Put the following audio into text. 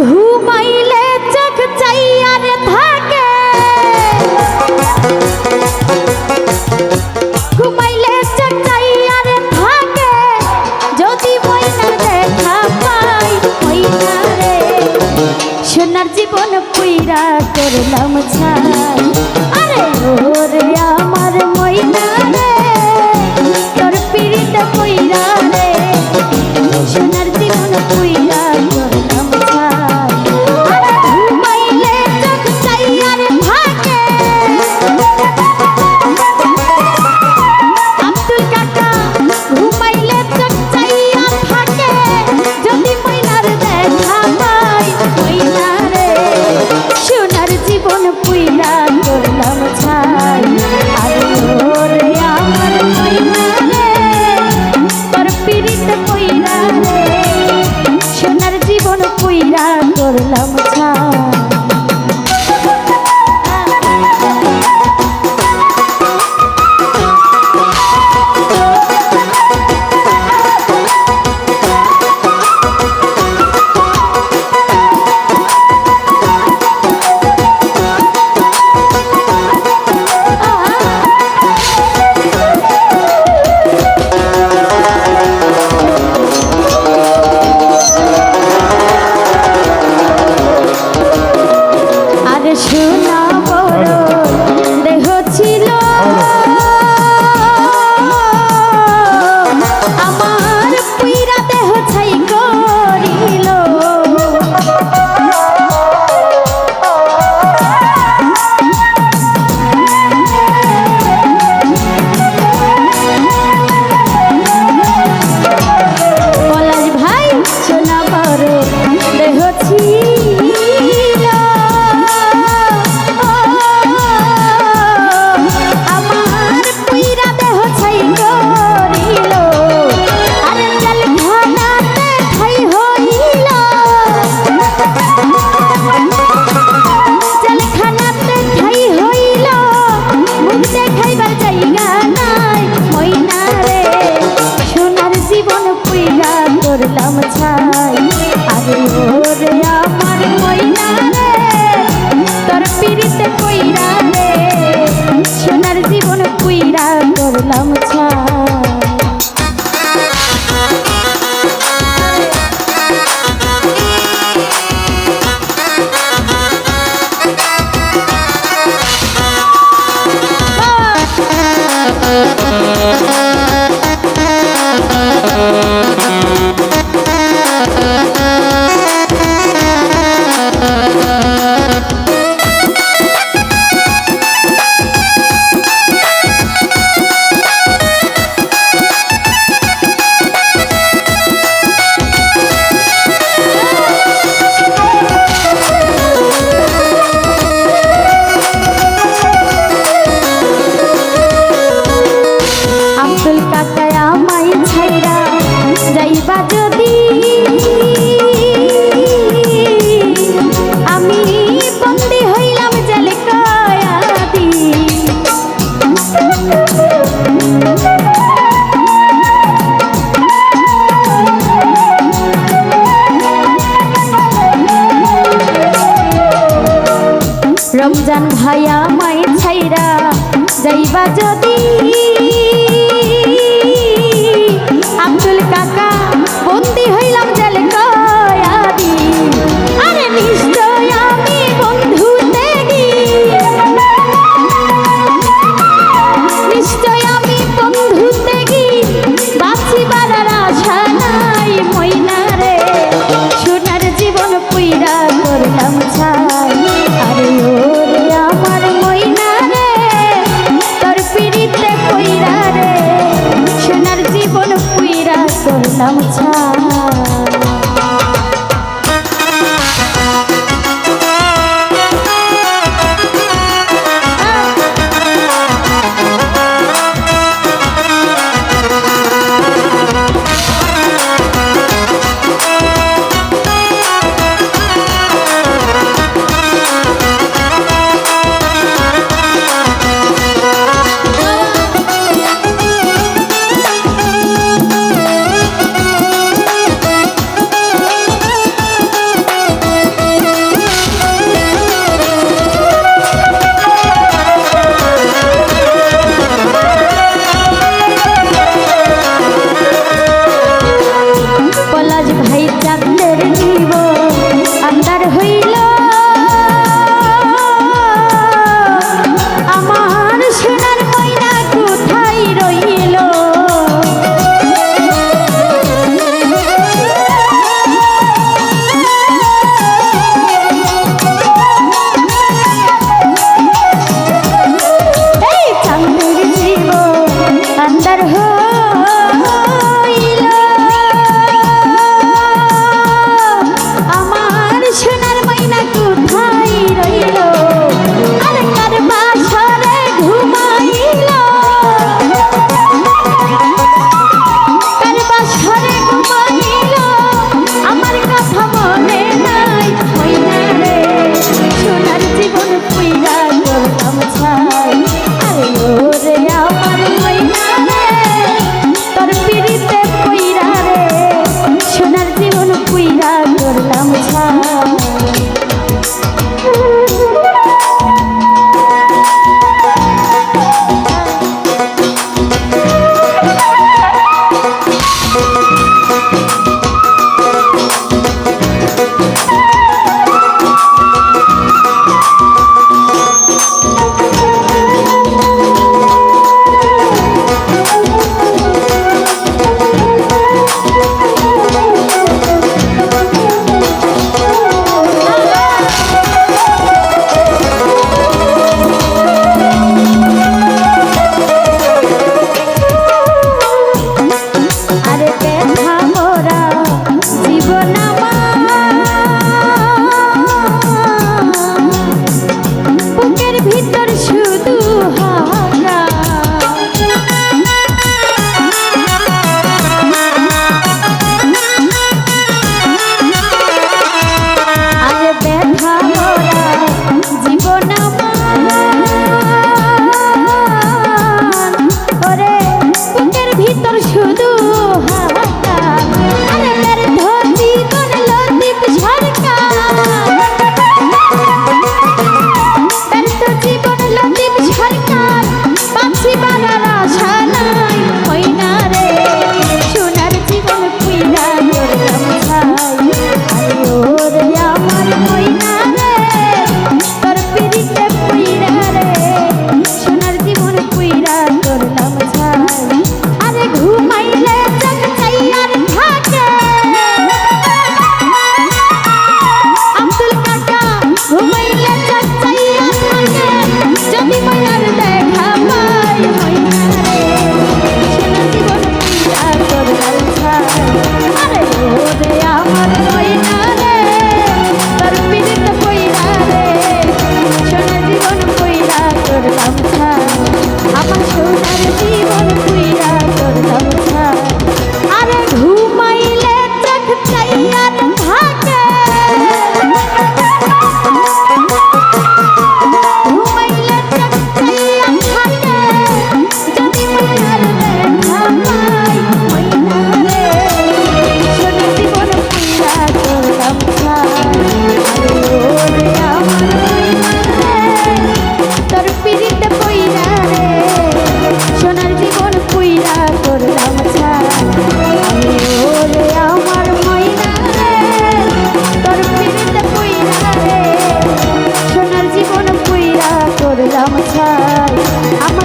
ঘুমাইলে চোখ চাইয়ার থাকে, ঘুমাইলে চোখ চাইয়ার থাকে, যদি ময়নার দেখা পাই ময়না রে, সোনার জীবন পুইরা করলাম ছাই। আরে ওরে আমার ময়না রে, তোর পিরিত পুইরা রে, সোনার জীবন পুইরা করলাম ছাই। আরে ঘুমাইলে চোখ চাইয়ার থাকে, আব্দুল কাকা ঘুমাইলে চোখ চাইয়া থাকে, যদি ময়নার দেখা পাই ময়না রে, সোনার জীবন পুইরা করলাম ছাই। আরে ওরে আমার ময়না রে, তোর পিরিত পুইরা রে, সোনার জীবন পুইরা করলাম ছাই। সোনা বড় দেহ ছিল আমার, পুইরা দেহ ছাই করিল। পলাশ ভাই সোনা বড় দেহ ছিল আমার, পুইরা দেহ ছাই করিল। আরে জেলখানাতে ঠাই হইল, জেলখানাতে ঠাই হইল, মুখ দেখাইবার জায়গা নাই ময়না রে, সোনার জীবন পুইরা করলাম ছাই। আরে ওরে আমার ময়না রে, তোর পিরিতে পুইরা রে, সোনার জীবন পুইরা করলাম ছাই। আব্দুল কাকা আমায় ছাইরা যাইবা যদি, আমি বন্দি হইলাম জেল কয়াদি। রমজান ভাই আমায় ছাইরা যাইবা যদি, আব্দুল কাকা বন্দি হইলাম জেল কয়াদি। আরে নিশ্চয় আমি বন্ধু ত্যাগী, নিশ্চয় আমি বন্ধু ত্যাগী, বাঁচিবার আর আশা নাই ময়না রে, সোনার জীবন পুইরা করলাম ছাই। আরে ওরে আমার ময়না রে, তোর পিরিতে পুইরা ছাই। আমার